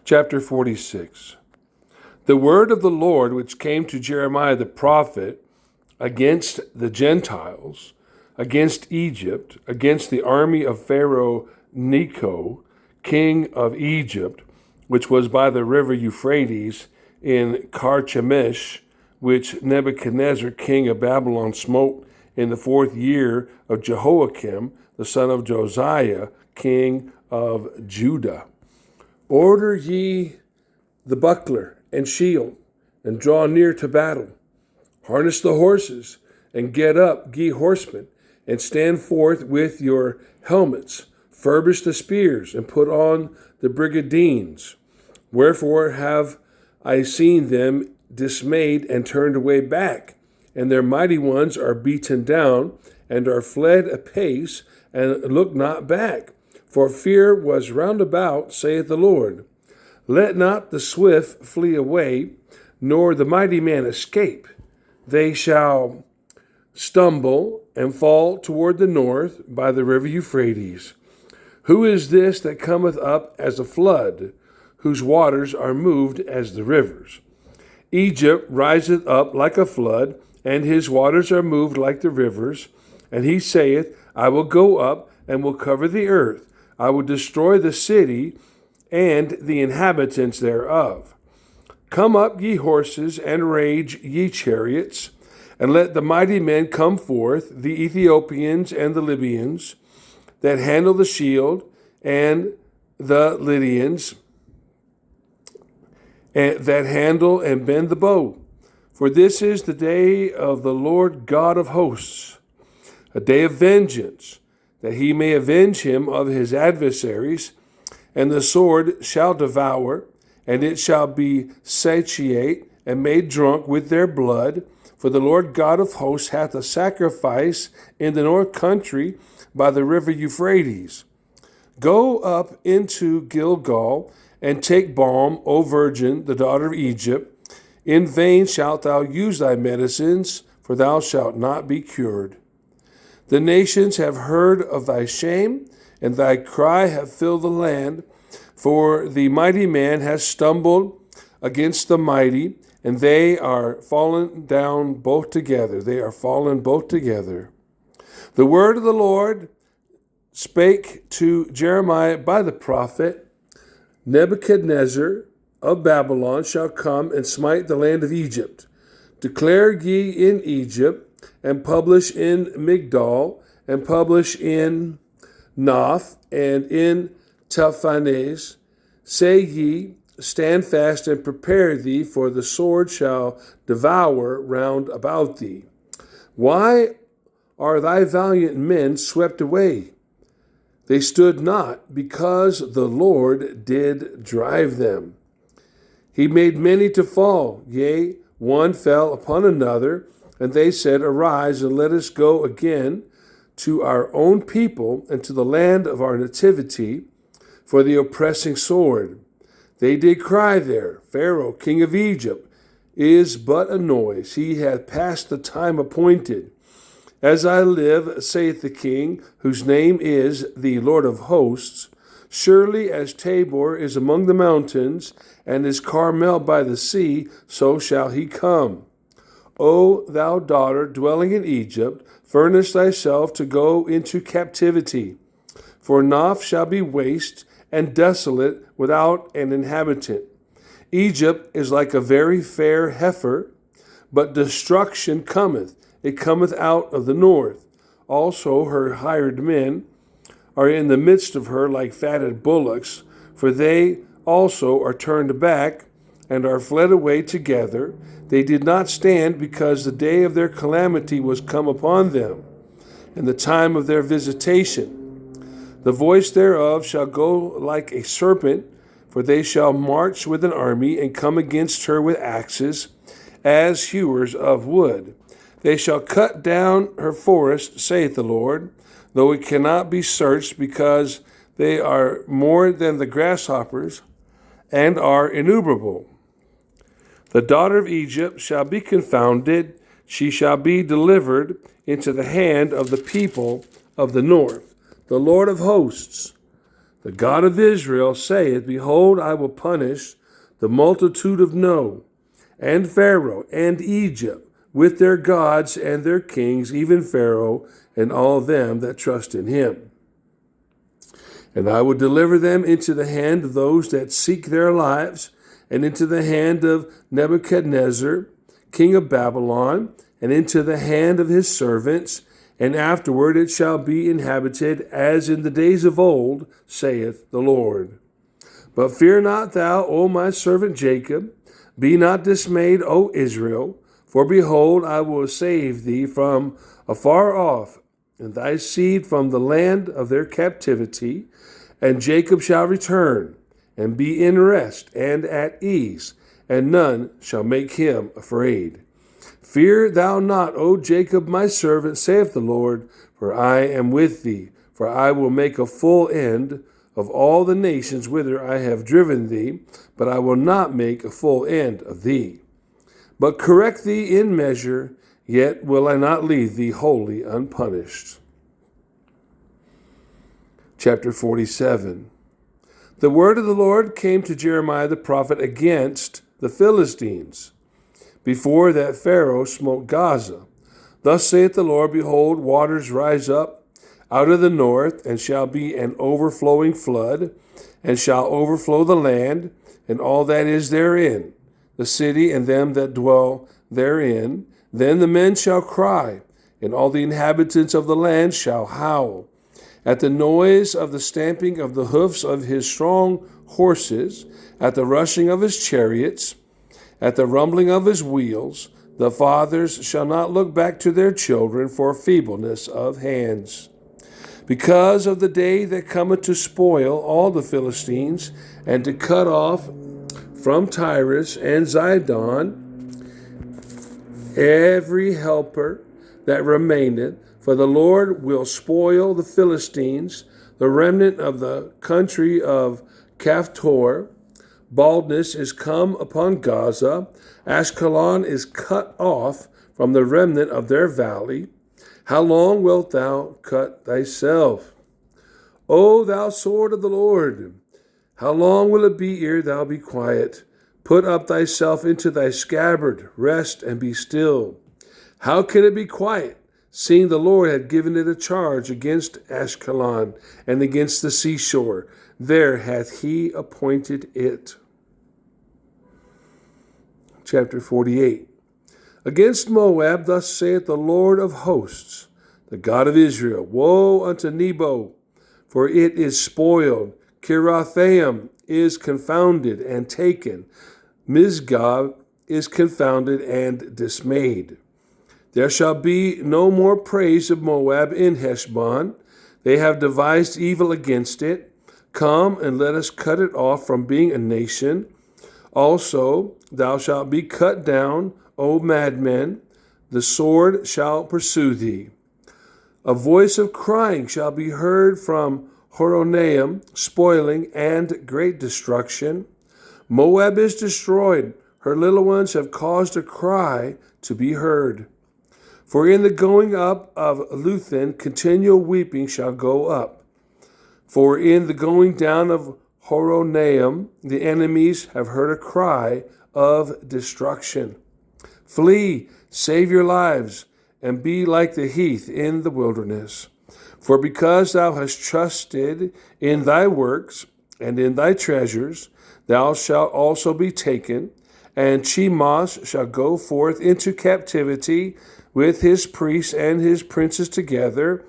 Chapter 46. The word of the Lord which came to Jeremiah the prophet against the Gentiles, against Egypt, against the army of Pharaoh Necho, king of Egypt, which was by the river Euphrates in Carchemish, which Nebuchadnezzar king of Babylon smote in the 4th year of Jehoiakim, the son of Josiah, king of Judah. Order ye the buckler and shield, and draw near to battle. Harness the horses, and get up, ye horsemen, and stand forth with your helmets. Furbish the spears, and put on the brigadines. Wherefore have I seen them dismayed and turned away back, and their mighty ones are beaten down, and are fled apace, and look not back. For fear was round about, saith the Lord. Let not the swift flee away, nor the mighty man escape. They shall stumble and fall toward the north by the river Euphrates. Who is this that cometh up as a flood, whose waters are moved as the rivers? Egypt riseth up like a flood, and his waters are moved like the rivers. And he saith, I will go up and will cover the earth. I will destroy the city and the inhabitants thereof. Come up, ye horses, and rage, ye chariots, and let the mighty men come forth, the Ethiopians and the Libyans, that handle the shield, and the Lydians, that handle and bend the bow. For this is the day of the Lord God of hosts, a day of vengeance, that he may avenge him of his adversaries, and the sword shall devour, and it shall be satiate and made drunk with their blood. For the Lord God of hosts hath a sacrifice in the north country by the river Euphrates. Go up into Gilgal, and take balm, O virgin, the daughter of Egypt. In vain shalt thou use thy medicines, for thou shalt not be cured. The nations have heard of thy shame, and thy cry hath filled the land. For the mighty man has stumbled against the mighty, and they are fallen down both together. They are fallen both together. The word of the Lord spake to Jeremiah by the prophet, Nebuchadnezzar of Babylon shall come and smite the land of Egypt. Declare ye in Egypt, and publish in Migdol, and publish in Noph, and in Tahpanhes. Say ye, stand fast and prepare thee, for the sword shall devour round about thee. Why are thy valiant men swept away? They stood not, because the Lord did drive them. He made many to fall, yea, one fell upon another, and they said, Arise, and let us go again to our own people, and to the land of our nativity, for the oppressing sword. They did cry there, Pharaoh, king of Egypt, is but a noise. He hath passed the time appointed. As I live, saith the king, whose name is the Lord of hosts, surely as Tabor is among the mountains, and as Carmel by the sea, so shall he come. O thou daughter dwelling in Egypt, furnish thyself to go into captivity. For Noph shall be waste and desolate without an inhabitant. Egypt is like a very fair heifer, but destruction cometh. It cometh out of the north. Also her hired men are in the midst of her like fatted bullocks, for they also are turned back and are fled away together. They did not stand, because the day of their calamity was come upon them, and the time of their visitation. The voice thereof shall go like a serpent, for they shall march with an army, and come against her with axes, as hewers of wood. They shall cut down her forest, saith the Lord, though it cannot be searched, because they are more than the grasshoppers, and are innumerable. The daughter of Egypt shall be confounded, she shall be delivered into the hand of the people of the north. The Lord of hosts, The God of Israel saith, Behold, I will punish the multitude of No, and Pharaoh, and Egypt, with their gods and their kings, even Pharaoh, and all them that trust in him. And I will deliver them into the hand of those that seek their lives, and into the hand of Nebuchadnezzar, king of Babylon, and into the hand of his servants, and afterward it shall be inhabited as in the days of old, saith the Lord. But fear not thou, O my servant Jacob, be not dismayed, O Israel, for behold, I will save thee from afar off, and thy seed from the land of their captivity, and Jacob shall return, and be in rest and at ease, and none shall make him afraid. Fear thou not, O Jacob, my servant, saith the Lord, for I am with thee, for I will make a full end of all the nations whither I have driven thee, but I will not make a full end of thee. But correct thee in measure, yet will I not leave thee wholly unpunished. Chapter 47. The word of the Lord came to Jeremiah the prophet against the Philistines, before that Pharaoh smote Gaza. Thus saith the Lord, Behold, waters rise up out of the north, and shall be an overflowing flood, and shall overflow the land, and all that is therein, the city and them that dwell therein. Then the men shall cry, and all the inhabitants of the land shall howl, at the noise of the stamping of the hoofs of his strong horses, at the rushing of his chariots, at the rumbling of his wheels. The fathers shall not look back to their children for feebleness of hands. Because of the day that cometh to spoil all the Philistines, and to cut off from Tyrus and Zidon every helper that remaineth, for the Lord will spoil the Philistines, the remnant of the country of Caphtor. Baldness is come upon Gaza. Ashkelon is cut off from the remnant of their valley. How long wilt thou cut thyself, O thou sword of the Lord? How long will it be ere thou be quiet? Put up thyself into thy scabbard, rest and be still. How can it be quiet, seeing the Lord had given it a charge against Ashkelon and against the seashore? There hath he appointed it. Chapter 48. Against Moab, thus saith the Lord of hosts, the God of Israel, Woe unto Nebo, for it is spoiled. Kirathaim is confounded and taken. Mizgah is confounded and dismayed. There shall be no more praise of Moab in Heshbon. They have devised evil against it. Come and let us cut it off from being a nation. Also, thou shalt be cut down, O madmen. The sword shall pursue thee. A voice of crying shall be heard from Horonaim, spoiling and great destruction. Moab is destroyed. Her little ones have caused a cry to be heard. For in the going up of Luthan, continual weeping shall go up. For in the going down of Horonaim, the enemies have heard a cry of destruction. Flee, save your lives, and be like the heath in the wilderness. For because thou hast trusted in thy works and in thy treasures, thou shalt also be taken, and Chemosh shall go forth into captivity with his priests and his princes together,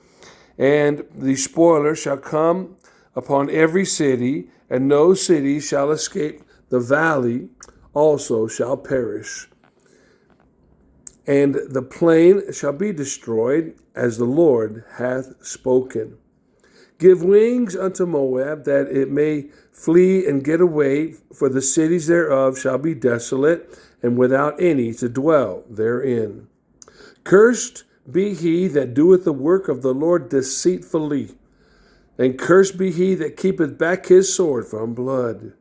and the spoiler shall come upon every city, and no city shall escape. The valley also shall perish, and the plain shall be destroyed, as the Lord hath spoken. Give wings unto Moab, that it may flee and get away, for the cities thereof shall be desolate, and without any to dwell therein. Cursed be he that doeth the work of the Lord deceitfully, and cursed be he that keepeth back his sword from blood.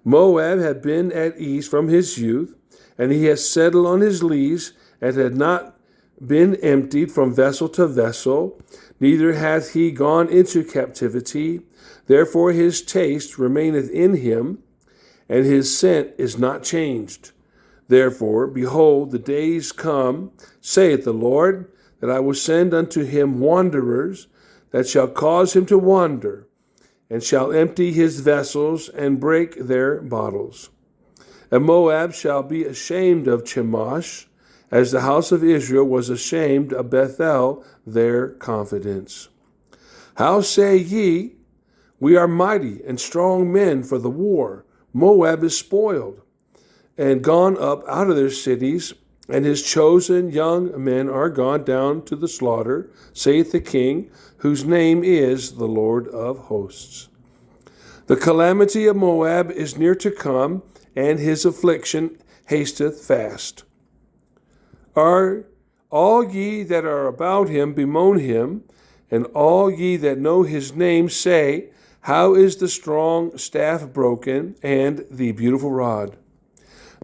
Moab had been at ease from his youth, and he has settled on his lees, and had not been emptied from vessel to vessel, neither hath he gone into captivity. Therefore his taste remaineth in him, and his scent is not changed. Therefore, behold, the days come, saith the Lord, that I will send unto him wanderers, that shall cause him to wander, and shall empty his vessels, and break their bottles. And Moab shall be ashamed of Chemosh, as the house of Israel was ashamed of Bethel, their confidence. How say ye, we are mighty and strong men for the war? Moab is spoiled, and gone up out of their cities, and his chosen young men are gone down to the slaughter, saith the king, whose name is the Lord of hosts. The calamity of Moab is near to come, and his affliction hasteth fast. Are all ye that are about him bemoan him, and all ye that know his name say, how is the strong staff broken, and the beautiful rod?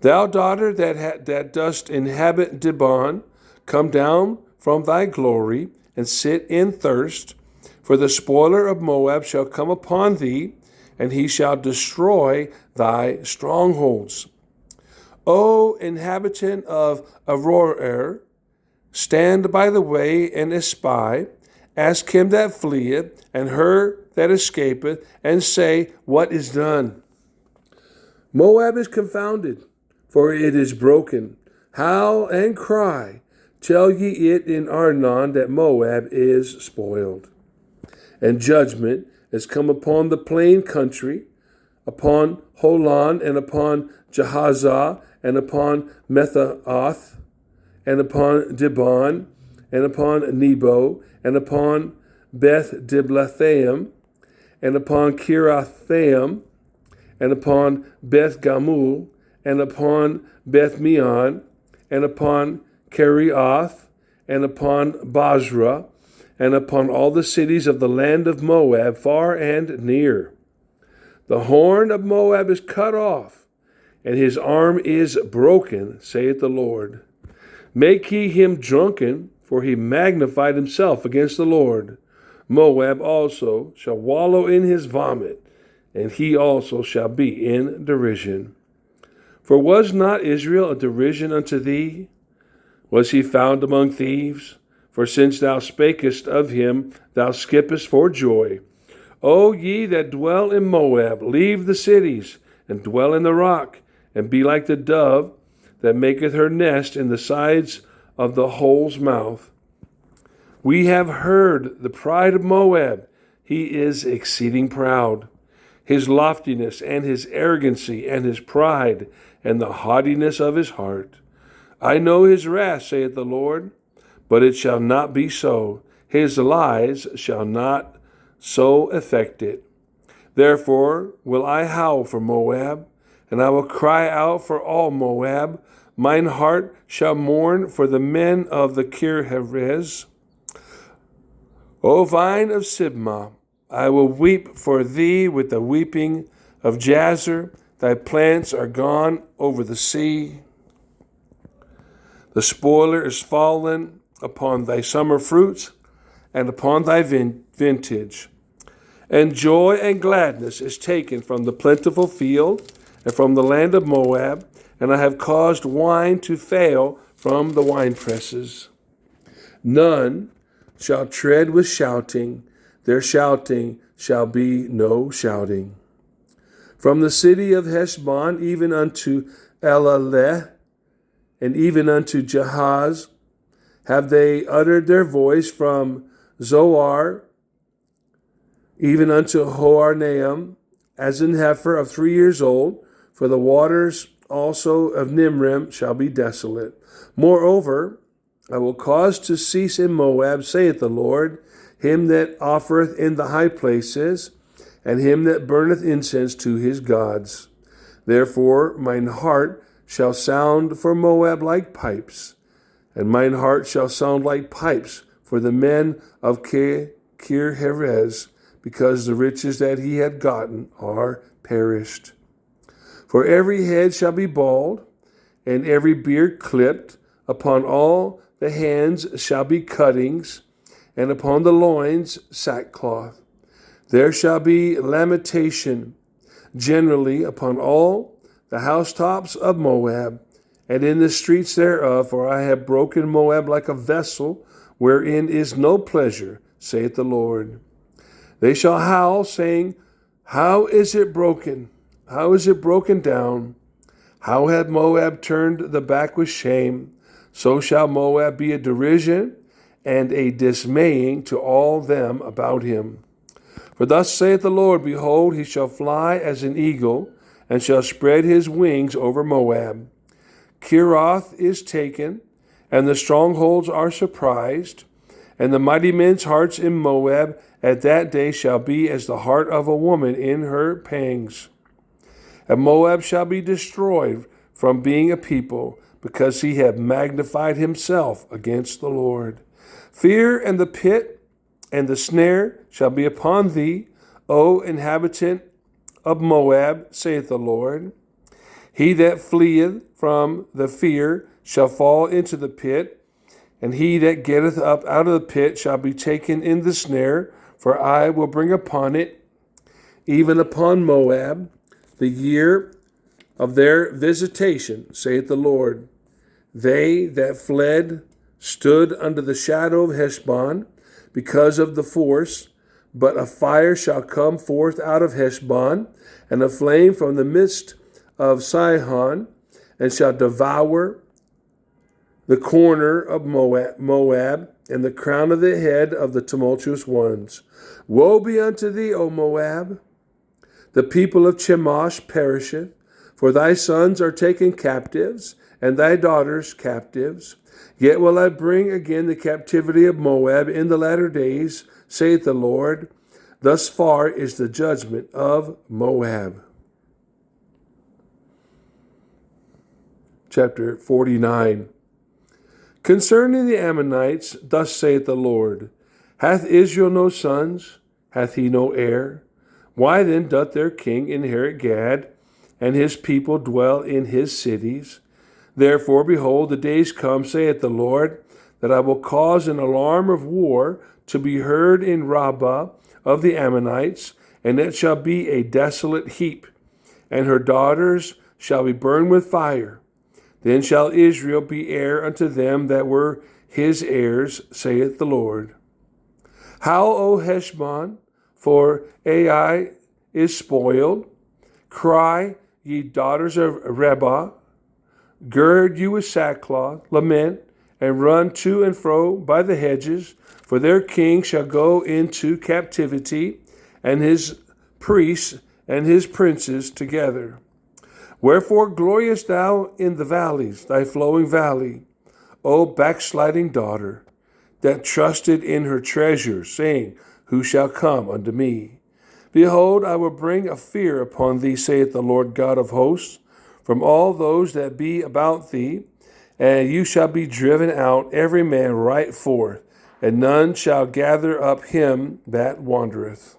Thou daughter that dost inhabit Dibon, come down from thy glory, and sit in thirst, for the spoiler of Moab shall come upon thee, and he shall destroy thy strongholds. O inhabitant of Aroer, stand by the way and espy, ask him that fleeth, and her that escapeth, and say, what is done? Moab is confounded, for it is broken. Howl and cry, tell ye it in Arnon that Moab is spoiled. And judgment is come upon the plain country, upon Holon, and upon Jahazah, and upon Methaoth, and upon Dibon, and upon Nebo, and upon Beth Diblathaim, and upon Kirathaim, and upon Beth Gamul, and upon Beth Meon, and upon Kerioth, and upon Basra, and upon all the cities of the land of Moab, far and near. The horn of Moab is cut off, and his arm is broken, saith the Lord. Make ye him drunken, for he magnified himself against the Lord. Moab also shall wallow in his vomit, and he also shall be in derision. For was not Israel a derision unto thee? Was he found among thieves? For since thou spakest of him, thou skippest for joy. O ye that dwell in Moab, leave the cities, and dwell in the rock, and be like the dove that maketh her nest in the sides of the hole's mouth. We have heard the pride of Moab. He is exceeding proud. His loftiness and his arrogancy and his pride and the haughtiness of his heart. I know his wrath, saith the Lord, but it shall not be so. His lies shall not so affect it. Therefore will I howl for Moab, and I will cry out for all Moab. Mine heart shall mourn for the men of the Kirherez. O vine of Sibmah, I will weep for thee with the weeping of Jazer. Thy plants are gone over the sea. The spoiler is fallen upon thy summer fruits and upon thy vintage. And joy and gladness is taken from the plentiful field and from the land of Moab, and I have caused wine to fail from the winepresses. None shall tread with shouting, their shouting shall be no shouting. From the city of Heshbon even unto Elaleh, and even unto Jahaz, have they uttered their voice. From Zoar, even unto Hoarnaim, as an heifer of 3 years old, for the waters also of Nimrim shall be desolate. Moreover, I will cause to cease in Moab, saith the Lord, him that offereth in the high places, and him that burneth incense to his gods. Therefore mine heart shall sound for Moab like pipes, and mine heart shall sound like pipes for the men of Kirherez, because the riches that he had gotten are perished. For every head shall be bald, and every beard clipped upon all the hands shall be cuttings, and upon the loins sackcloth. There shall be lamentation generally upon all the housetops of Moab, and in the streets thereof, for I have broken Moab like a vessel, wherein is no pleasure, saith the Lord. They shall howl, saying, How is it broken? How is it broken down? How hath Moab turned the back with shame? So shall Moab be a derision and a dismaying to all them about him. For thus saith the Lord, Behold, he shall fly as an eagle, and shall spread his wings over Moab. Kiroth is taken, and the strongholds are surprised, and the mighty men's hearts in Moab at that day shall be as the heart of a woman in her pangs. And Moab shall be destroyed from being a people, because he hath magnified himself against the Lord. Fear and the pit and the snare shall be upon thee, O inhabitant of Moab, saith the Lord. He that fleeth from the fear shall fall into the pit, and he that getteth up out of the pit shall be taken in the snare, for I will bring upon it, even upon Moab, the year of their visitation, saith the Lord. They that fled stood under the shadow of Heshbon because of the force, but a fire shall come forth out of Heshbon, and a flame from the midst of Sihon, and shall devour the corner of Moab, and the crown of the head of the tumultuous ones. Woe be unto thee, O Moab! The people of Chemosh perisheth, for thy sons are taken captives, and thy daughters captives. Yet will I bring again the captivity of Moab in the latter days, saith the Lord. Thus far is the judgment of Moab. Chapter 49. Concerning the Ammonites, thus saith the Lord, Hath Israel no sons? Hath he no heir? Why then doth their king inherit Gad, and his people dwell in his cities? Therefore, behold, the days come, saith the Lord, that I will cause an alarm of war to be heard in Rabbah of the Ammonites, and it shall be a desolate heap, and her daughters shall be burned with fire. Then shall Israel be heir unto them that were his heirs, saith the Lord. Howl, O Heshbon, for Ai is spoiled. Cry, ye daughters of Reba. Gird you with sackcloth, lament, and run to and fro by the hedges, for their king shall go into captivity, and his priests and his princes together. Wherefore gloriest thou in the valleys, thy flowing valley, O backsliding daughter, that trusted in her treasure, saying, Who shall come unto me? Behold, I will bring a fear upon thee, saith the Lord God of hosts, from all those that be about thee, and you shall be driven out, every man right forth, and none shall gather up him that wandereth.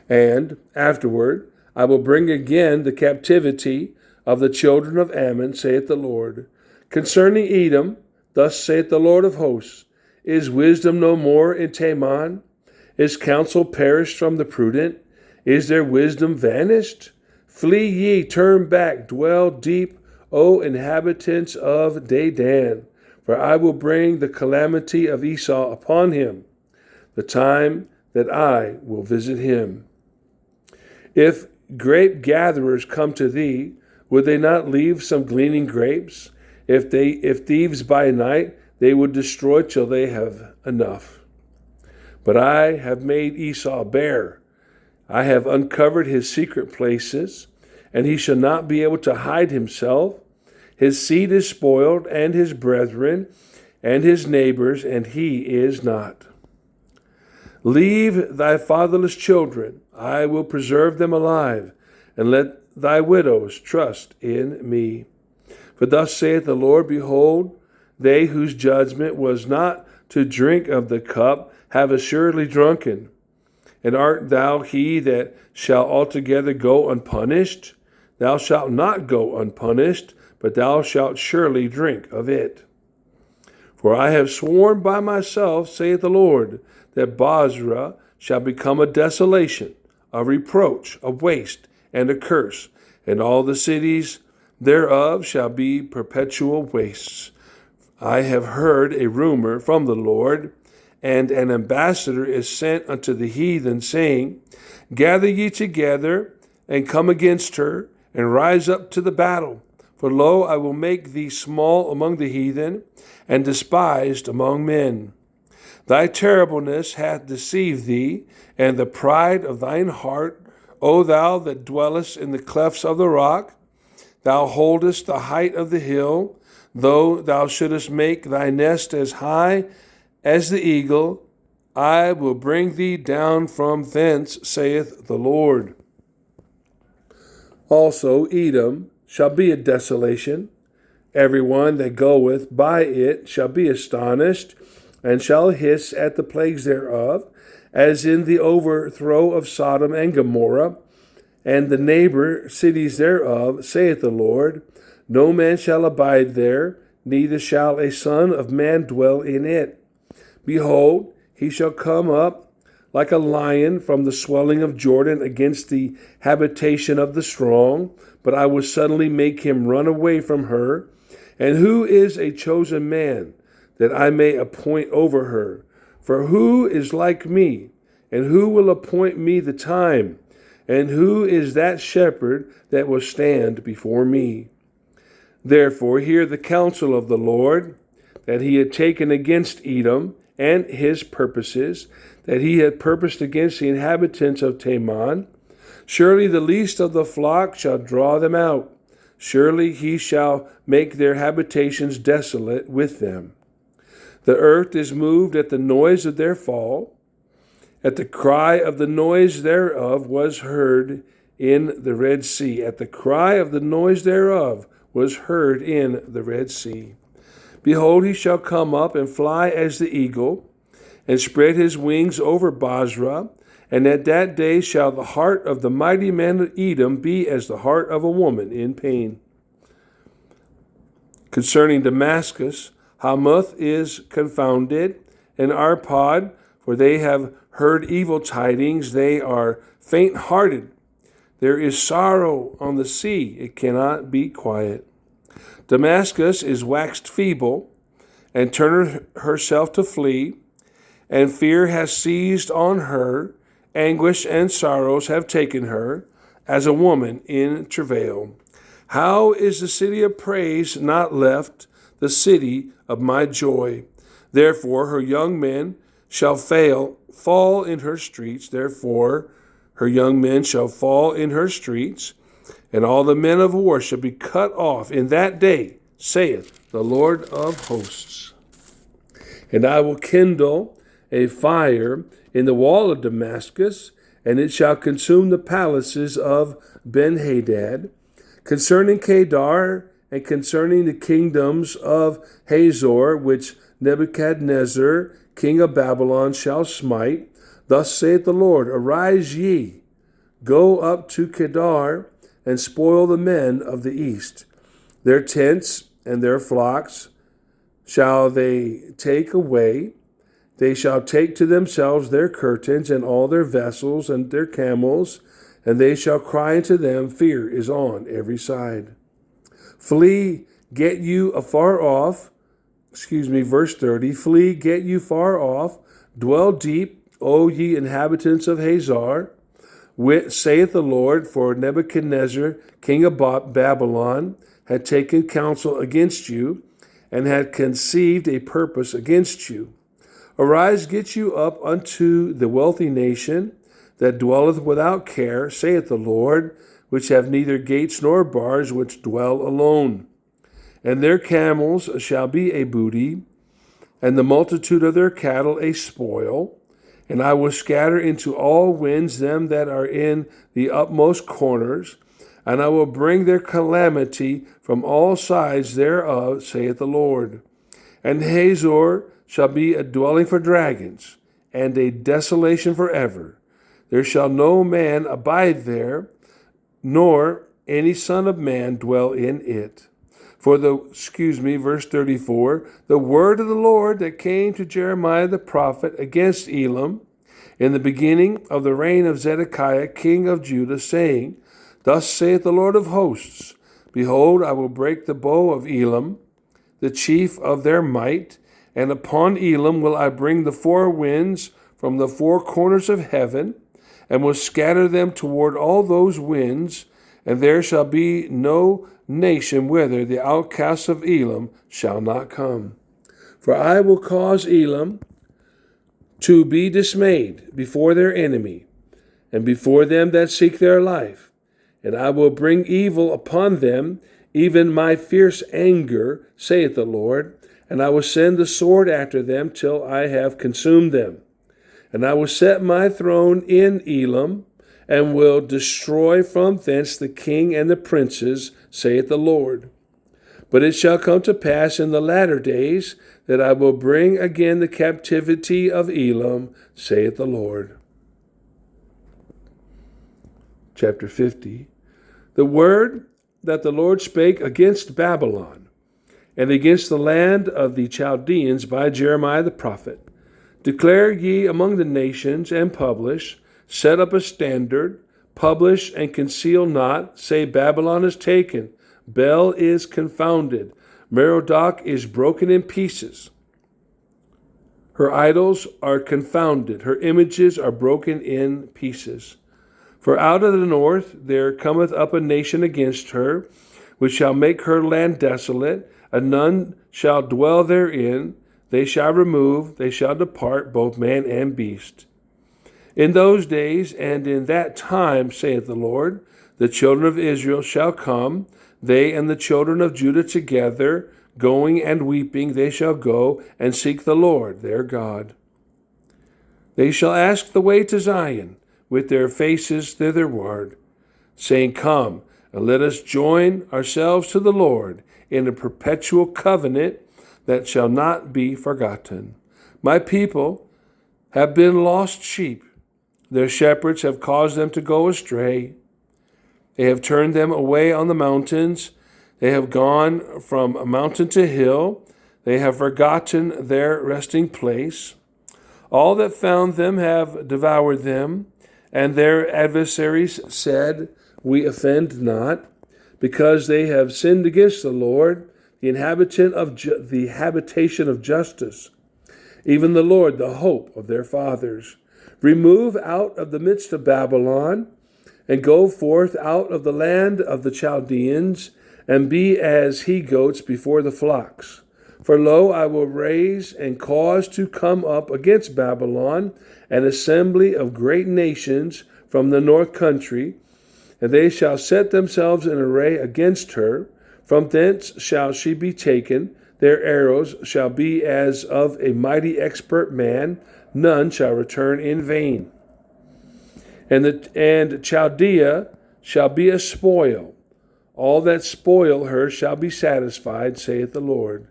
And afterward I will bring again the captivity of the children of Ammon, saith the Lord. Concerning Edom, thus saith the Lord of hosts, Is wisdom no more in Teman? Is counsel perished from the prudent? Is their wisdom vanished? Flee ye, turn back, dwell deep, O inhabitants of Dedan, for I will bring the calamity of Esau upon him, the time that I will visit him. If grape gatherers come to thee, would they not leave some gleaning grapes? If thieves by night, they would destroy till they have enough. But I have made Esau bare. I have uncovered his secret places, and he shall not be able to hide himself. His seed is spoiled, and his brethren, and his neighbors, and he is not. Leave thy fatherless children, I will preserve them alive, and let thy widows trust in me. For thus saith the Lord, Behold, they whose judgment was not to drink of the cup have assuredly drunken. And art thou he that shall altogether go unpunished? Thou shalt not go unpunished, but thou shalt surely drink of it. For I have sworn by myself, saith the Lord, that Bozrah shall become a desolation, a reproach, a waste, and a curse, and all the cities thereof shall be perpetual wastes. I have heard a rumor from the Lord, and an ambassador is sent unto the heathen, saying, Gather ye together, and come against her, and rise up to the battle. For lo, I will make thee small among the heathen, and despised among men. Thy terribleness hath deceived thee, and the pride of thine heart, O thou that dwellest in the clefts of the rock. Thou holdest the height of the hill, though thou shouldest make thy nest as high as the eagle, I will bring thee down from thence, saith the Lord. Also Edom shall be a desolation. Every one that goeth by it shall be astonished, and shall hiss at the plagues thereof, as in the overthrow of Sodom and Gomorrah, and the neighbor cities thereof, saith the Lord. No man shall abide there, neither shall a son of man dwell in it. Behold, he shall come up like a lion from the swelling of Jordan against the habitation of the strong, but I will suddenly make him run away from her. And who is a chosen man, that I may appoint over her? For who is like me, and who will appoint me the time? And who is that shepherd that will stand before me? Therefore hear the counsel of the Lord, that he had taken against Edom, and his purposes, that he had purposed against the inhabitants of Teman. Surely the least of the flock shall draw them out. Surely he shall make their habitations desolate with them. The earth is moved at the noise of their fall. At the cry of the noise thereof was heard in the Red Sea. At the cry of the noise thereof was heard in the Red Sea. Behold, he shall come up and fly as the eagle, and spread his wings over Bozrah. And at that day shall the heart of the mighty man of Edom be as the heart of a woman in pain. Concerning Damascus, Hamath is confounded, and Arpad, for they have heard evil tidings, they are faint-hearted. There is sorrow on the sea, it cannot be quiet. Damascus is waxed feeble, and turneth herself to flee, and fear has seized on her, anguish and sorrows have taken her, as a woman in travail. How is the city of praise not left, the city of my joy? Therefore her young men shall fall in her streets. Therefore her young men shall fall in her streets, and all the men of war shall be cut off in that day, saith the Lord of hosts. And I will kindle a fire in the wall of Damascus, and it shall consume the palaces of Ben-Hadad. Concerning Kedar, and concerning the kingdoms of Hazor, which Nebuchadnezzar, king of Babylon, shall smite, thus saith the Lord, Arise ye, go up to Kedar, and spoil the men of the east. Their tents and their flocks shall they take away. They shall take to themselves their curtains and all their vessels and their camels, and they shall cry unto them, Fear is on every side. Flee, get you afar off. Verse 30. Flee, get you far off. Dwell deep, O ye inhabitants of Hazor. Saith the Lord, for Nebuchadnezzar, king of Babylon, had taken counsel against you, and had conceived a purpose against you. Arise, get you up unto the wealthy nation that dwelleth without care, saith the Lord, which have neither gates nor bars, which dwell alone. And their camels shall be a booty, and the multitude of their cattle a spoil. And I will scatter into all winds them that are in the utmost corners, and I will bring their calamity from all sides thereof, saith the Lord. And Hazor shall be a dwelling for dragons, and a desolation forever. There shall no man abide there, nor any son of man dwell in it. Verse 34, the word of the Lord that came to Jeremiah the prophet against Elam in the beginning of the reign of Zedekiah, king of Judah, saying, Thus saith the Lord of hosts, Behold, I will break the bow of Elam, the chief of their might, and upon Elam will I bring the four winds from the four corners of heaven, and will scatter them toward all those winds, and there shall be no nation whither the outcasts of Elam shall not come. For I will cause Elam to be dismayed before their enemy, and before them that seek their life. And I will bring evil upon them, even my fierce anger, saith the Lord, and I will send the sword after them till I have consumed them. And I will set my throne in Elam, and will destroy from thence the king and the princes, saith the Lord. But it shall come to pass in the latter days that I will bring again the captivity of Elam, saith the Lord. Chapter 50. The word that the Lord spake against Babylon, and against the land of the Chaldeans by Jeremiah the prophet. Declare ye among the nations, and publish, set up a standard, publish and conceal not, say Babylon is taken, Bel is confounded, Merodach is broken in pieces. Her idols are confounded, her images are broken in pieces. For out of the north there cometh up a nation against her, which shall make her land desolate, and none shall dwell therein. They shall remove, they shall depart, both man and beast. In those days and in that time, saith the Lord, the children of Israel shall come, they and the children of Judah together, going and weeping, they shall go and seek the Lord, their God. They shall ask the way to Zion, with their faces thitherward, saying, Come, and let us join ourselves to the Lord in a perpetual covenant that shall not be forgotten. My people have been lost sheep. Their shepherds have caused them to go astray. They have turned them away on the mountains. They have gone from mountain to hill. They have forgotten their resting place. All that found them have devoured them, and their adversaries said, We offend not, because they have sinned against the Lord, the habitation of justice, even the Lord, the hope of their fathers. Remove out of the midst of Babylon, and go forth out of the land of the Chaldeans, and be as he-goats before the flocks. For lo, I will raise and cause to come up against Babylon an assembly of great nations from the north country, and they shall set themselves in array against her. From thence shall she be taken. Their arrows shall be as of a mighty expert man. None shall return in vain. And Chaldea shall be a spoil. All that spoil her shall be satisfied, saith the Lord.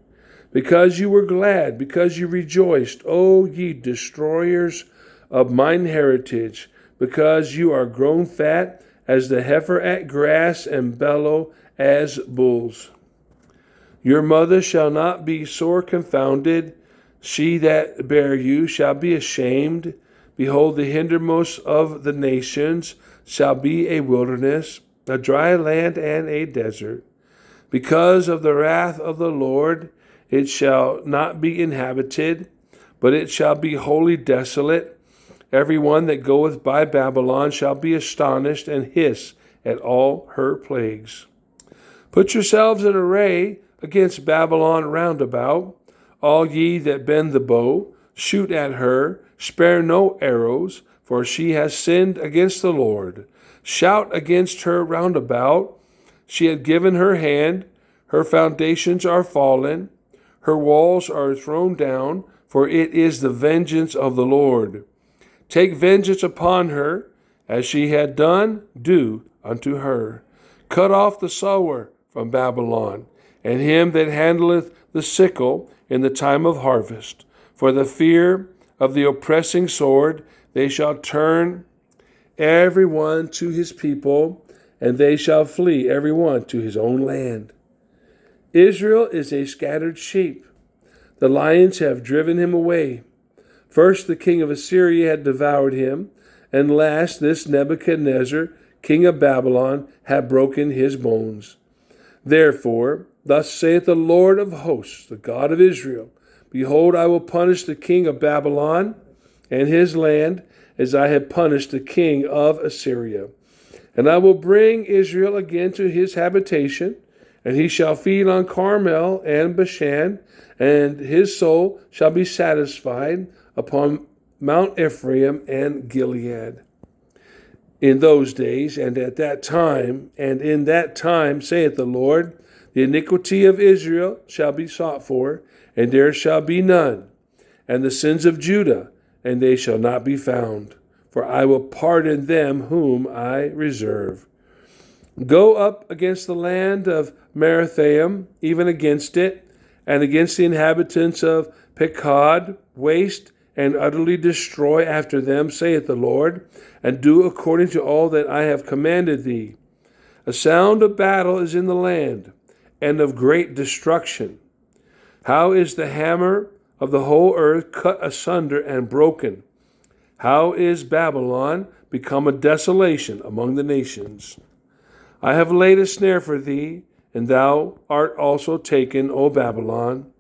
Because you were glad, because you rejoiced, O ye destroyers of mine heritage, because you are grown fat as the heifer at grass, and bellow as bulls. Your mother shall not be sore confounded. She that bare you shall be ashamed. Behold, the hindermost of the nations shall be a wilderness, a dry land and a desert. Because of the wrath of the Lord, it shall not be inhabited, but it shall be wholly desolate. Every one that goeth by Babylon shall be astonished and hiss at all her plagues. Put yourselves in array against Babylon round about. All ye that bend the bow, shoot at her, spare no arrows, for she has sinned against the Lord. Shout against her round about. She hath given her hand, her foundations are fallen, her walls are thrown down, for it is the vengeance of the Lord. Take vengeance upon her, as she had done, do unto her. Cut off the sower from Babylon, and him that handleth the sickle in the time of harvest. For the fear of the oppressing sword, they shall turn every one to his people, and they shall flee every one to his own land. Israel is a scattered sheep. The lions have driven him away. First, the king of Assyria had devoured him, and last, this Nebuchadnezzar, king of Babylon, had broken his bones. Therefore, thus saith the Lord of hosts, the God of Israel, Behold, I will punish the king of Babylon and his land as I have punished the king of Assyria. And I will bring Israel again to his habitation, and he shall feed on Carmel and Bashan, and his soul shall be satisfied upon Mount Ephraim and Gilead. In those days and at that time, and in that time, saith the Lord, the iniquity of Israel shall be sought for, and there shall be none, and the sins of Judah, and they shall not be found. For I will pardon them whom I reserve. Go up against the land of Merathaim, even against it, and against the inhabitants of Pekod, waste and utterly destroy after them, saith the Lord, and do according to all that I have commanded thee. A sound of battle is in the land, and of great destruction. How is the hammer of the whole earth cut asunder and broken? How is Babylon become a desolation among the nations? I have laid a snare for thee, and thou art also taken, O Babylon.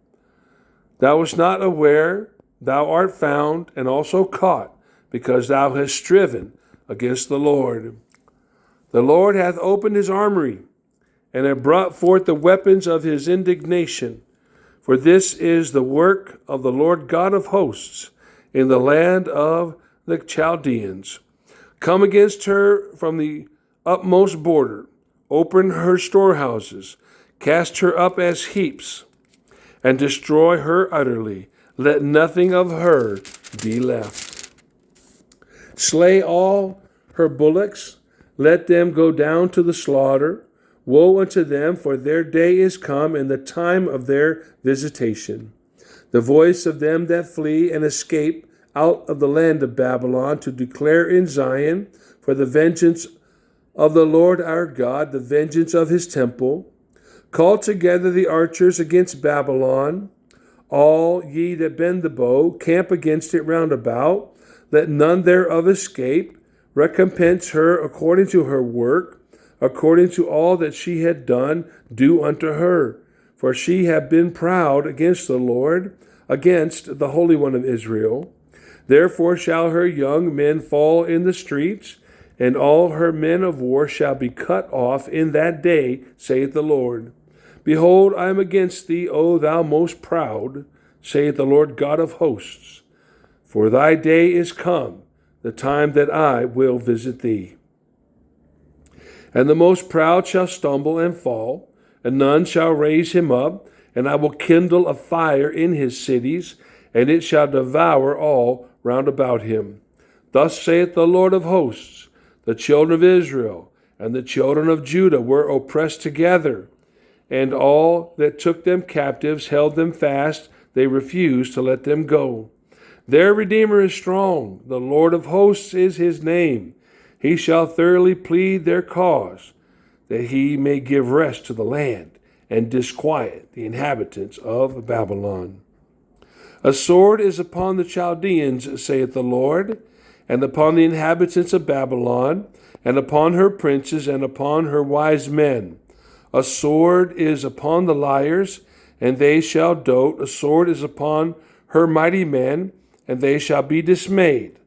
Thou wast not aware, thou art found, and also caught, because thou hast striven against the Lord. The Lord hath opened his armory, and hath brought forth the weapons of his indignation. For this is the work of the Lord God of hosts in the land of the Chaldeans. Come against her from the utmost border, open her storehouses, cast her up as heaps, and destroy her utterly. Let nothing of her be left. Slay all her bullocks, let them go down to the slaughter. Woe unto them, for their day is come, and the time of their visitation. The voice of them that flee and escape out of the land of Babylon, to declare in Zion for the vengeance of the Lord our God, the vengeance of his temple. Call together the archers against Babylon, all ye that bend the bow, camp against it round about. Let none thereof escape. Recompense her according to her work, according to all that she had done, do unto her. For she hath been proud against the Lord, against the Holy One of Israel. Therefore shall her young men fall in the streets, and all her men of war shall be cut off in that day, saith the Lord. Behold, I am against thee, O thou most proud, saith the Lord God of hosts. For thy day is come, the time that I will visit thee. And the most proud shall stumble and fall, and none shall raise him up, and I will kindle a fire in his cities, and it shall devour all round about him. Thus saith the Lord of hosts, the children of Israel and the children of Judah were oppressed together, and all that took them captives held them fast, they refused to let them go. Their Redeemer is strong, the Lord of hosts is his name. He shall thoroughly plead their cause, that he may give rest to the land and disquiet the inhabitants of Babylon. A sword is upon the Chaldeans, saith the Lord, and upon the inhabitants of Babylon, and upon her princes, and upon her wise men. A sword is upon the liars, and they shall dote. A sword is upon her mighty men, and they shall be dismayed.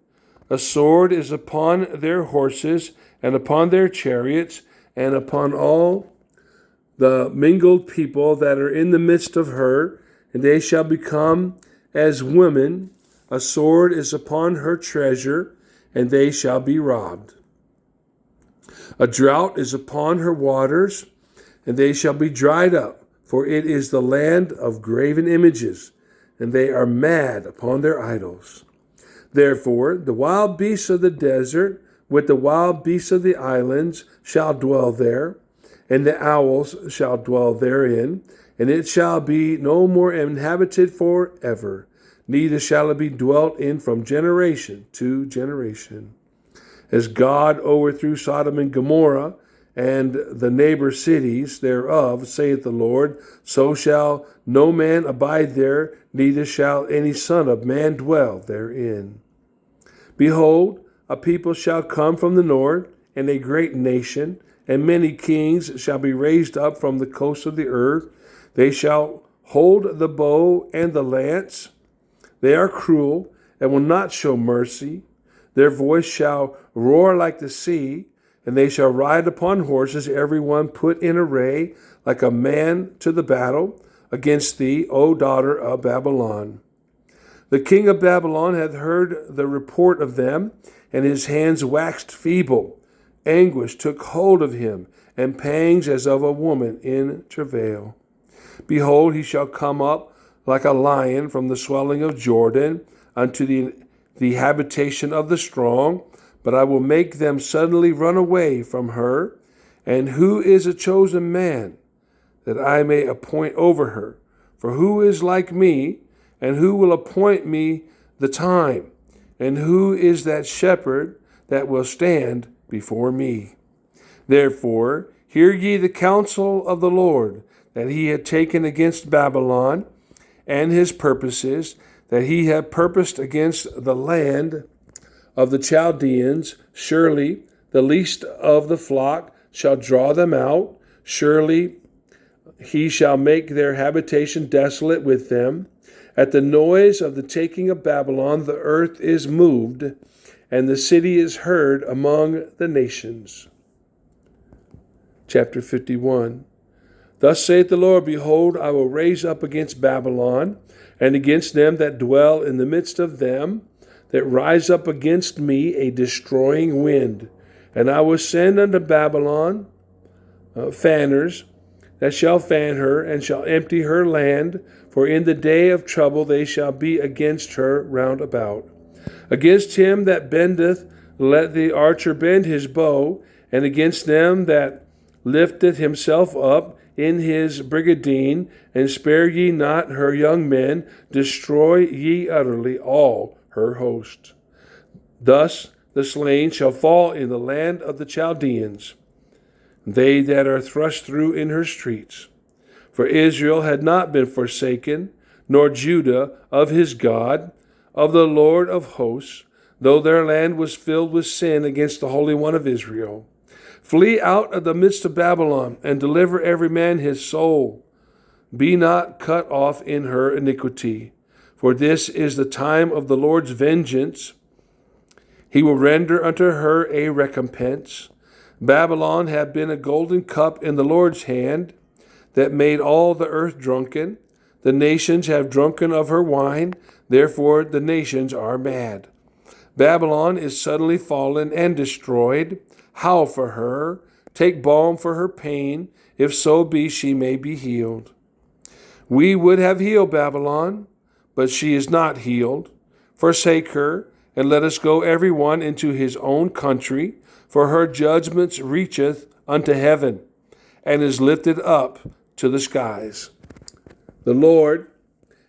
A sword is upon their horses, and upon their chariots, and upon all the mingled people that are in the midst of her, and they shall become as women. A sword is upon her treasure, and they shall be robbed. A drought is upon her waters, and they shall be dried up, for it is the land of graven images, and they are mad upon their idols. Therefore, the wild beasts of the desert, with the wild beasts of the islands, shall dwell there, and the owls shall dwell therein, and it shall be no more inhabited forever, neither shall it be dwelt in from generation to generation. As God overthrew Sodom and Gomorrah, and the neighbor cities thereof, saith the Lord, so shall no man abide there, neither shall any son of man dwell therein. Behold, a people shall come from the north, and a great nation, and many kings shall be raised up from the coast of the earth. They shall hold the bow and the lance. They are cruel, and will not show mercy. Their voice shall roar like the sea, and they shall ride upon horses, every one put in array, like a man to the battle, against thee, O daughter of Babylon. The king of Babylon hath heard the report of them, and his hands waxed feeble. Anguish took hold of him, and pangs as of a woman in travail. Behold, he shall come up like a lion from the swelling of Jordan unto the habitation of the strong, but I will make them suddenly run away from her. And who is a chosen man, that I may appoint over her? For who is like me, and who will appoint me the time? And who is that shepherd that will stand before me? Therefore, hear ye the counsel of the Lord, that he had taken against Babylon, and his purposes, that he had purposed against the land of the Chaldeans. Surely the least of the flock shall draw them out. Surely he shall make their habitation desolate with them. At the noise of the taking of Babylon, the earth is moved, and the city is heard among the nations. Chapter 51. Thus saith the Lord, behold, I will raise up against Babylon, and against them that dwell in the midst of them, that rise up against me a destroying wind. And I will send unto Babylon fanners, that shall fan her, and shall empty her land, for in the day of trouble they shall be against her round about. Against him that bendeth, let the archer bend his bow, and against them that lifteth himself up in his brigadine, and spare ye not her young men, destroy ye utterly all her host. Thus the slain shall fall in the land of the Chaldeans, they that are thrust through in her streets. For Israel had not been forsaken, nor Judah of his God, of the Lord of hosts, though their land was filled with sin against the Holy One of Israel. Flee out of the midst of Babylon, and deliver every man his soul. Be not cut off in her iniquity, for this is the time of the Lord's vengeance. He will render unto her a recompense. Babylon hath been a golden cup in the Lord's hand, that made all the earth drunken. The nations have drunken of her wine, therefore the nations are mad. Babylon is suddenly fallen and destroyed. Howl for her, take balm for her pain, if so be she may be healed. We would have healed Babylon, but she is not healed. Forsake her, and let us go every one into his own country, for her judgments reacheth unto heaven, and is lifted up to the skies. The Lord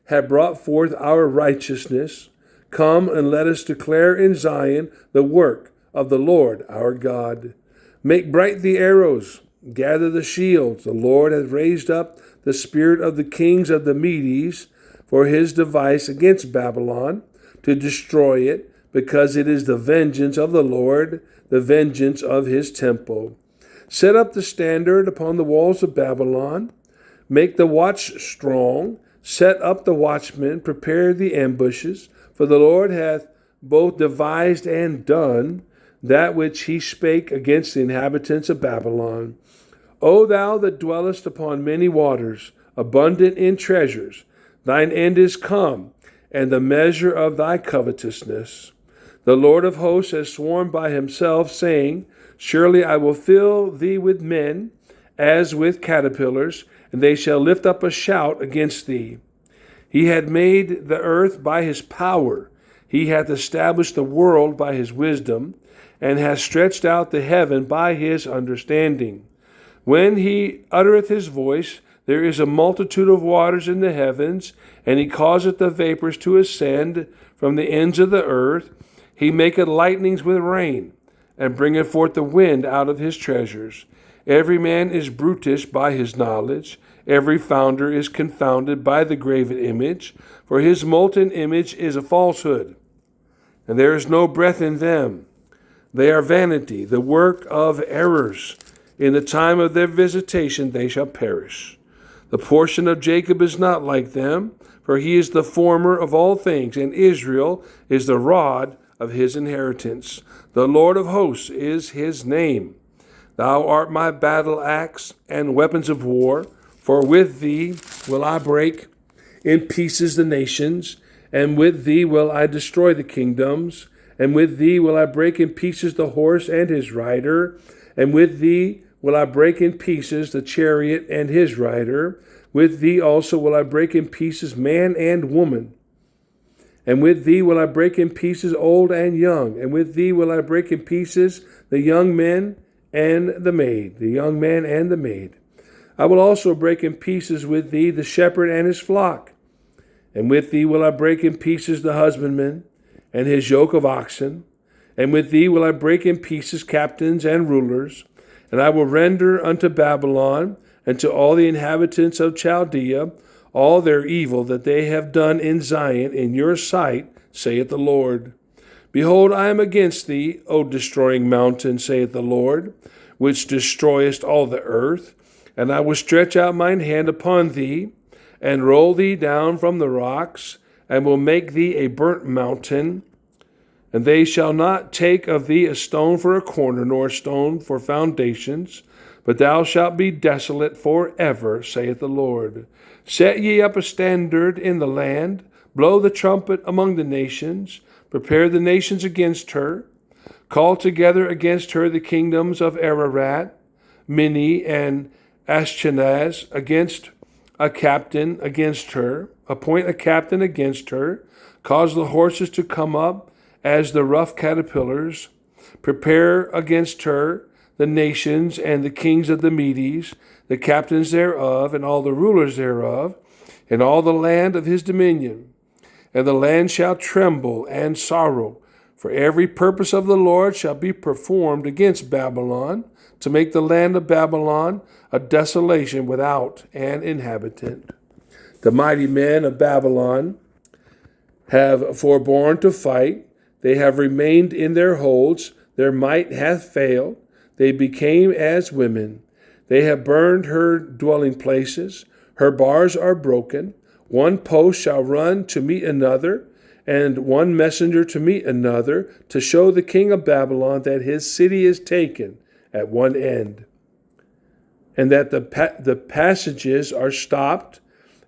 hath brought forth our righteousness. Come and let us declare in Zion the work of the Lord our God. Make bright the arrows, gather the shields. The Lord hath raised up the spirit of the kings of the Medes for his device against Babylon, to destroy it, because it is the vengeance of the Lord, the vengeance of his temple. Set up the standard upon the walls of Babylon. Make the watch strong. Set up the watchmen. Prepare the ambushes. For the Lord hath both devised and done that which he spake against the inhabitants of Babylon. O thou that dwellest upon many waters, abundant in treasures, thine end is come, and the measure of thy covetousness. The Lord of hosts has sworn by himself, saying, Surely I will fill thee with men, as with caterpillars, and they shall lift up a shout against thee. He had made the earth by his power. He hath established the world by his wisdom, and hath stretched out the heaven by his understanding. When he uttereth his voice, there is a multitude of waters in the heavens, and he causeth the vapors to ascend from the ends of the earth. He maketh lightnings with rain, and bringeth forth the wind out of his treasures. Every man is brutish by his knowledge. Every founder is confounded by the graven image, for his molten image is a falsehood, and there is no breath in them. They are vanity, the work of errors. In the time of their visitation they shall perish. The portion of Jacob is not like them, for he is the former of all things, and Israel is the rod of his inheritance. The Lord of hosts is his name. Thou art my battle axe and weapons of war, for with thee will I break in pieces the nations, and with thee will I destroy the kingdoms, and with thee will I break in pieces the horse and his rider, and with thee will I break in pieces the chariot and his rider. With thee also will I break in pieces man and woman. And with thee will I break in pieces old and young. And with thee will I break in pieces the young men and the maid, the young man and the maid. I will also break in pieces with thee the shepherd and his flock. And with thee will I break in pieces the husbandman and his yoke of oxen. And with thee will I break in pieces captains and rulers. And I will render unto Babylon and to all the inhabitants of Chaldea all their evil that they have done in Zion in your sight, saith the Lord. Behold, I am against thee, O destroying mountain, saith the Lord, which destroyest all the earth. And I will stretch out mine hand upon thee, and roll thee down from the rocks, and will make thee a burnt mountain. And they shall not take of thee a stone for a corner, nor a stone for foundations, but thou shalt be desolate forever, saith the Lord. Set ye up a standard in the land, blow the trumpet among the nations, prepare the nations against her, call together against her the kingdoms of Ararat, Minni, and Ashkenaz, against a captain against her, appoint a captain against her, cause the horses to come up as the rough caterpillars, prepare against her the nations and the kings of the Medes, the captains thereof, and all the rulers thereof, and all the land of his dominion. And the land shall tremble and sorrow, for every purpose of the Lord shall be performed against Babylon, to make the land of Babylon a desolation without an inhabitant. The mighty men of Babylon have forborne to fight. They have remained in their holds. Their might hath failed. They became as women. They have burned her dwelling places. Her bars are broken. One post shall run to meet another, and one messenger to meet another, to show the king of Babylon that his city is taken at one end, and that the passages are stopped,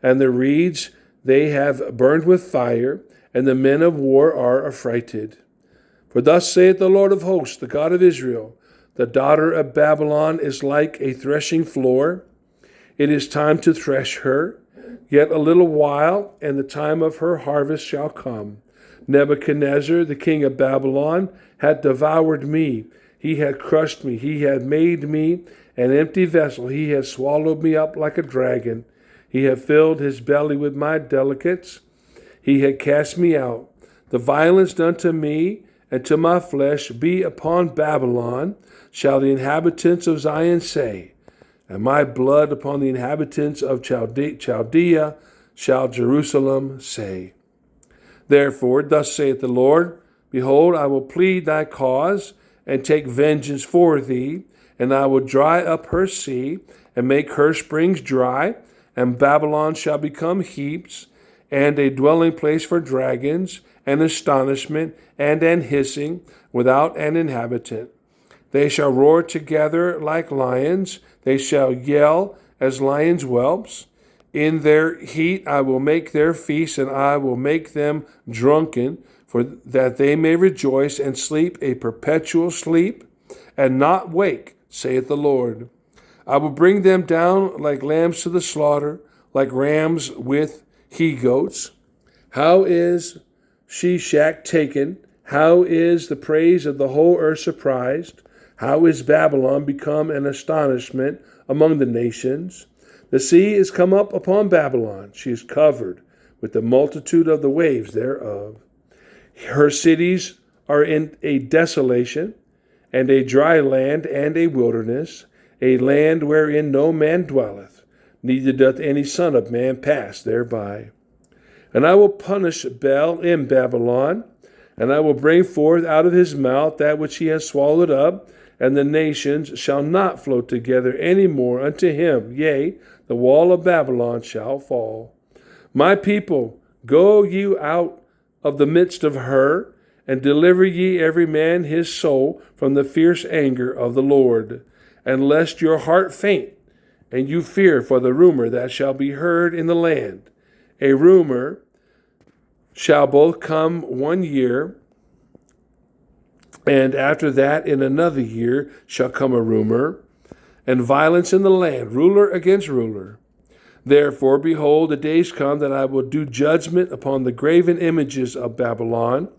and the reeds they have burned with fire, and the men of war are affrighted. For thus saith the Lord of hosts, the God of Israel, the daughter of Babylon is like a threshing floor. It is time to thresh her. Yet a little while, and the time of her harvest shall come. Nebuchadnezzar, the king of Babylon, hath devoured me. He hath crushed me. He hath made me an empty vessel. He hath swallowed me up like a dragon. He hath filled his belly with my delicates. He hath cast me out. The violence done to me and to my flesh be upon Babylon, shall the inhabitants of Zion say, and my blood upon the inhabitants of Chaldea shall Jerusalem say. Therefore, thus saith the Lord, behold, I will plead thy cause, and take vengeance for thee, and I will dry up her sea, and make her springs dry, and Babylon shall become heaps, and a dwelling place for dragons, and astonishment, and an hissing, without an inhabitant. They shall roar together like lions, they shall yell as lions' whelps. In their heat I will make their feast, and I will make them drunken, for that they may rejoice and sleep a perpetual sleep, and not wake, saith the Lord. I will bring them down like lambs to the slaughter, like rams with he-goats. How is Shishak taken? How is the praise of the whole earth surprised? How is Babylon become an astonishment among the nations? The sea is come up upon Babylon. She is covered with the multitude of the waves thereof. Her cities are in a desolation, and a dry land, and a wilderness, a land wherein no man dwelleth, neither doth any son of man pass thereby. And I will punish Bel in Babylon, and I will bring forth out of his mouth that which he has swallowed up, and the nations shall not flow together any more unto him. Yea, the wall of Babylon shall fall. My people, go ye out of the midst of her, and deliver ye every man his soul from the fierce anger of the Lord. And lest your heart faint, and you fear for the rumor that shall be heard in the land. A rumor shall both come 1 year, and after that in another year shall come a rumor, and violence in the land, ruler against ruler. Therefore, behold, the days come that I will do judgment upon the graven images of Babylon,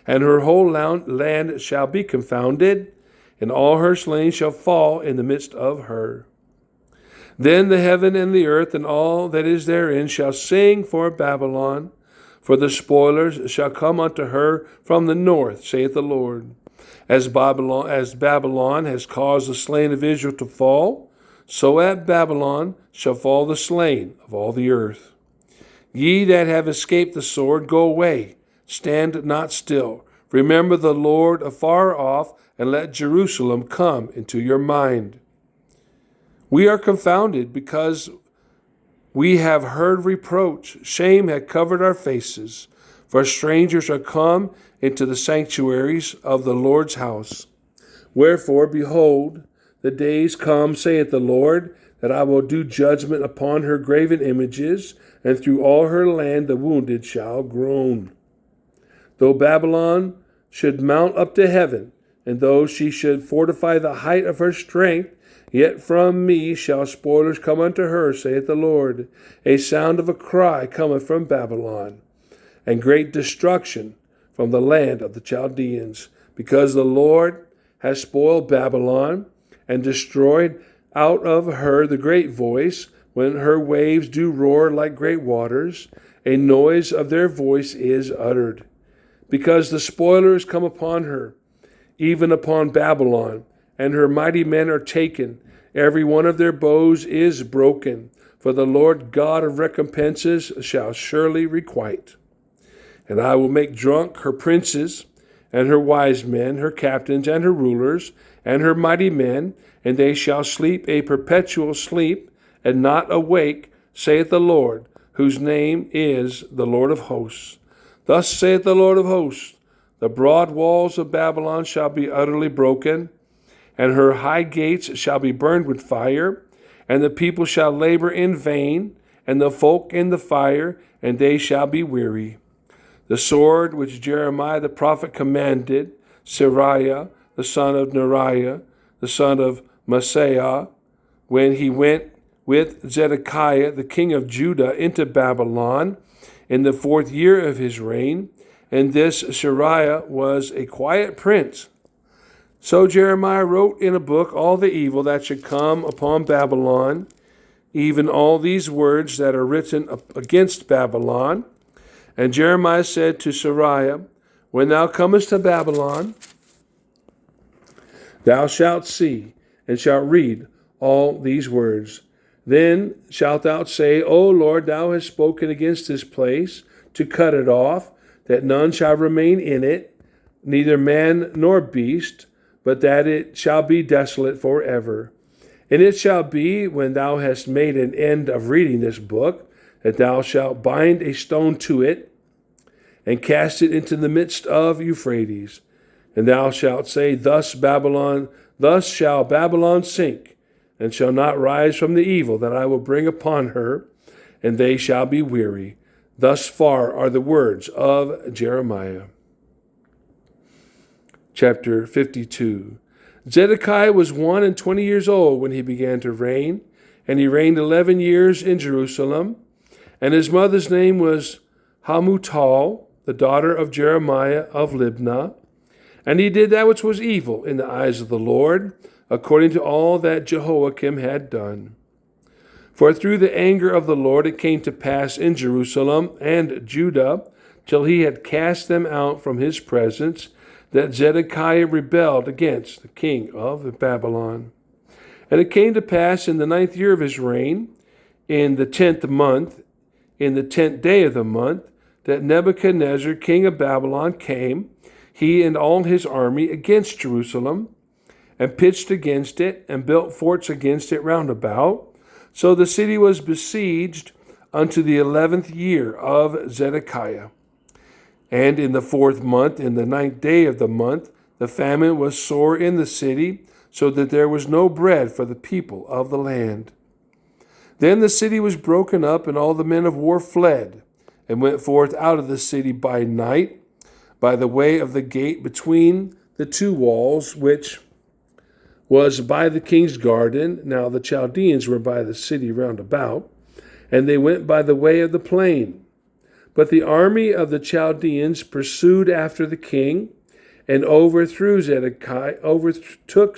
and her whole land shall be confounded, and all her slain shall fall in the midst of her. Then the heaven and the earth and all that is therein shall sing for Babylon, for the spoilers shall come unto her from the north, saith the Lord. As Babylon has caused the slain of Israel to fall, so at Babylon shall fall the slain of all the earth. Ye that have escaped the sword, go away, stand not still. Remember the Lord afar off, and let Jerusalem come into your mind. We are confounded because we have heard reproach. Shame had covered our faces, for strangers are come into the sanctuaries of the Lord's house. Wherefore, behold, the days come, saith the Lord, that I will do judgment upon her graven images, and through all her land the wounded shall groan. Though Babylon should mount up to heaven, and though she should fortify the height of her strength, yet from me shall spoilers come unto her, saith the Lord. A sound of a cry cometh from Babylon, and great destruction from the land of the Chaldeans, because the Lord has spoiled Babylon, and destroyed out of her the great voice, when her waves do roar like great waters, a noise of their voice is uttered. Because the spoiler is come upon her, even upon Babylon, and her mighty men are taken. Every one of their bows is broken, for the Lord God of recompenses shall surely requite. And I will make drunk her princes, and her wise men, her captains, and her rulers, and her mighty men, and they shall sleep a perpetual sleep, and not awake, saith the Lord, whose name is the Lord of hosts. Thus saith the Lord of hosts, the broad walls of Babylon shall be utterly broken, and her high gates shall be burned with fire, and the people shall labor in vain, and the folk in the fire, and they shall be weary. The sword which Jeremiah the prophet commanded, Seraiah, the son of Neriah, the son of Maaseiah, when he went with Zedekiah, the king of Judah, into Babylon, in the 4th year of his reign, and this Seraiah was a quiet prince. So Jeremiah wrote in a book all the evil that should come upon Babylon, even all these words that are written against Babylon. And Jeremiah said to Seraiah, when thou comest to Babylon, thou shalt see and shalt read all these words. Then shalt thou say, O Lord, thou hast spoken against this place, to cut it off, that none shall remain in it, neither man nor beast, but that it shall be desolate forever. And it shall be, when thou hast made an end of reading this book, that thou shalt bind a stone to it, and cast it into the midst of Euphrates. And thou shalt say, thus shall Babylon sink, and shall not rise from the evil that I will bring upon her, and they shall be weary. Thus far are the words of Jeremiah. Chapter 52. Zedekiah was 21 years old when he began to reign, and he reigned 11 years in Jerusalem. And his mother's name was Hamutal, the daughter of Jeremiah of Libnah. And he did that which was evil in the eyes of the Lord, according to all that Jehoiakim had done. For through the anger of the Lord it came to pass in Jerusalem and Judah, till he had cast them out from his presence, that Zedekiah rebelled against the king of Babylon. And it came to pass in the 9th year of his reign, in the 10th month, in the 10th day of the month, that Nebuchadnezzar, king of Babylon, came, he and all his army, against Jerusalem, and pitched against it, and built forts against it round about. So the city was besieged unto the 11th year of Zedekiah. And in the 4th month, in the 9th day of the month, the famine was sore in the city, so that there was no bread for the people of the land. Then the city was broken up, and all the men of war fled, and went forth out of the city by night, by the way of the gate between the two walls, which was by the king's garden. Now the Chaldeans were by the city round about, and they went by the way of the plain. But the army of the Chaldeans pursued after the king, and overtook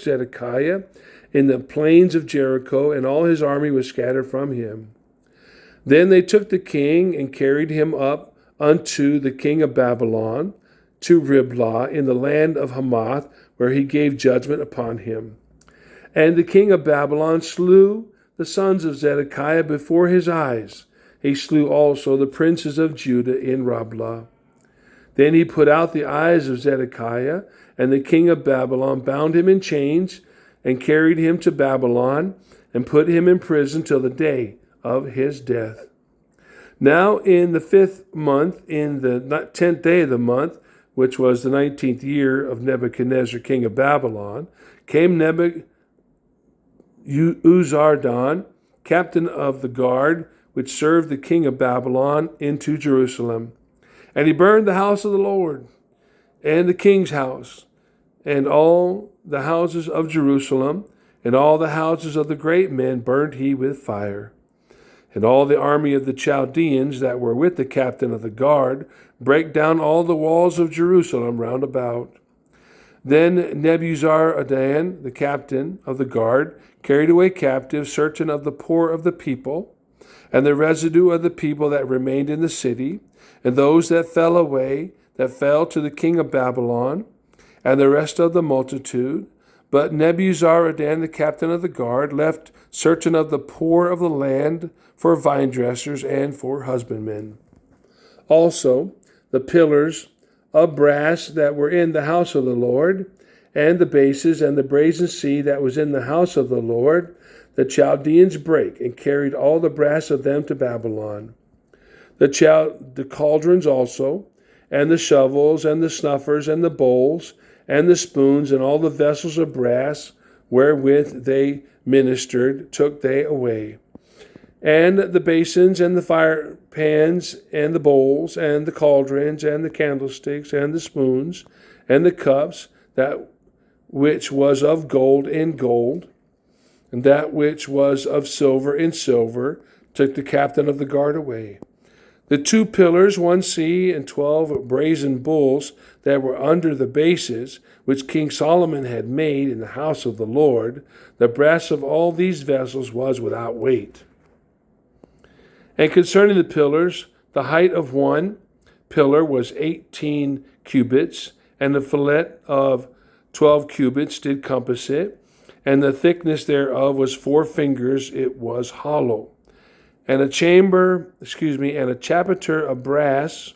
Zedekiah in the plains of Jericho, and all his army was scattered from him. Then they took the king and carried him up unto the king of Babylon, to Riblah in the land of Hamath, where he gave judgment upon him. And the king of Babylon slew the sons of Zedekiah before his eyes. He slew also the princes of Judah in Riblah. Then he put out the eyes of Zedekiah, and the king of Babylon bound him in chains, and carried him to Babylon, and put him in prison till the day of his death. Now in the 5th month, in the 10th day of the month, which was the 19th year of Nebuchadnezzar, king of Babylon, came Uzardan, captain of the guard, which served the king of Babylon, into Jerusalem. And he burned the house of the Lord, and the king's house, and all the houses of Jerusalem, and all the houses of the great men burned he with fire. And all the army of the Chaldeans that were with the captain of the guard brake down all the walls of Jerusalem round about. Then Nebuzaradan, the captain of the guard, carried away captive certain of the poor of the people, and the residue of the people that remained in the city, and those that fell away, that fell to the king of Babylon, and the rest of the multitude. But Nebuzaradan, the captain of the guard, left certain of the poor of the land for vine dressers and for husbandmen. Also, the pillars of brass that were in the house of the Lord, and the bases and the brazen sea that was in the house of the Lord, the Chaldeans brake, and carried all the brass of them to Babylon. The cauldrons also, and the shovels, and the snuffers, and the bowls, and the spoons, and all the vessels of brass wherewith they ministered, took they away. And the basins, and the fire pans, and the bowls, and the cauldrons, and the candlesticks, and the spoons, and the cups, that which was of gold in gold, and that which was of silver in silver, took the captain of the guard away. The 2 pillars, 1 sea, and 12 brazen bulls that were under the bases, which King Solomon had made in the house of the Lord, the brass of all these vessels was without weight. And concerning the pillars, the height of one pillar was 18 cubits, and the fillet of 12 cubits did compass it, and the thickness thereof was 4 fingers, it was hollow. And a chapiter of brass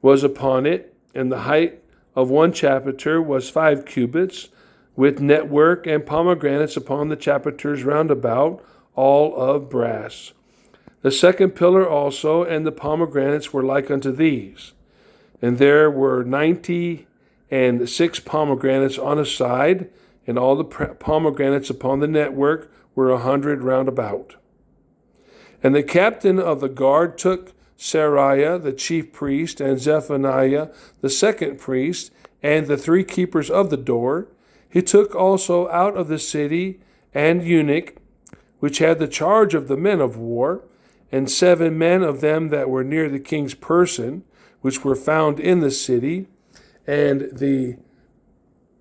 was upon it, and the height of one chapiter was 5 cubits, with network and pomegranates upon the chapiters round about, all of brass. The second pillar also, and the pomegranates were like unto these. And there were 96 pomegranates on a side, and all the pomegranates upon the network were 100 round about. And the captain of the guard took Seraiah, the chief priest, and Zephaniah, the second priest, and the 3 keepers of the door. He took also out of the city an eunuch, which had the charge of the men of war, and 7 men of them that were near the king's person, which were found in the city, and the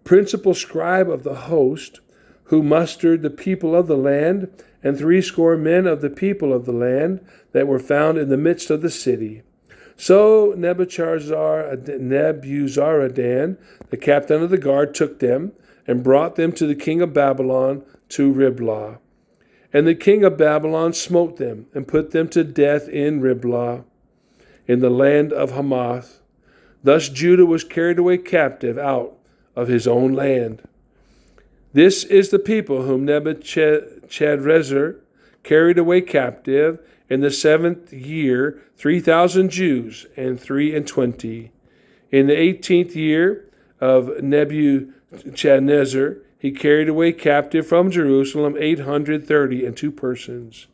principal scribe of the host, who mustered the people of the land, and 80 men of the people of the land that were found in the midst of the city. So Nebuzaradan, the captain of the guard, took them, and brought them to the king of Babylon, to Riblah. And the king of Babylon smote them, and put them to death in Riblah, in the land of Hamath. Thus Judah was carried away captive out of his own land. This is the people whom Nebuchadrezzar carried away captive in the 7th year, 3,000 Jews and 23. In the 18th year of Nebuchadnezzar, he carried away captive from Jerusalem 832 persons.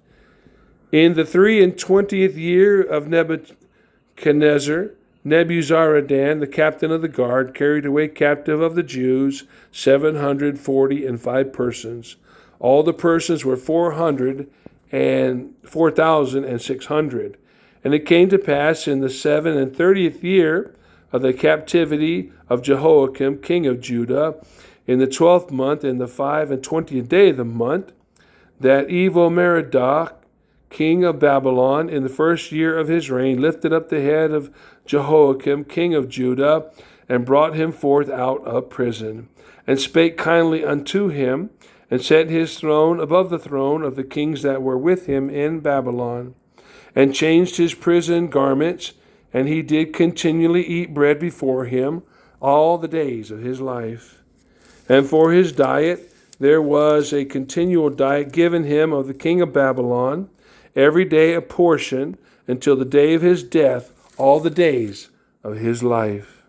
In the 23rd year of Nebuchadnezzar, Nebuzaradan, the captain of the guard, carried away captive of the Jews 745 persons. All the persons were 4,600. And it came to pass in the 37th year of the captivity of Jehoiakim, king of Judah, in the 12th month, in the 25th day of the month, that Evil-Merodach, king of Babylon, in the 1st year of his reign, lifted up the head of Jehoiakim, king of Judah, and brought him forth out of prison, and spake kindly unto him, and set his throne above the throne of the kings that were with him in Babylon, and changed his prison garments, and he did continually eat bread before him all the days of his life. And for his diet there was a continual diet given him of the king of Babylon, every day a portion, until the day of his death, all the days of his life.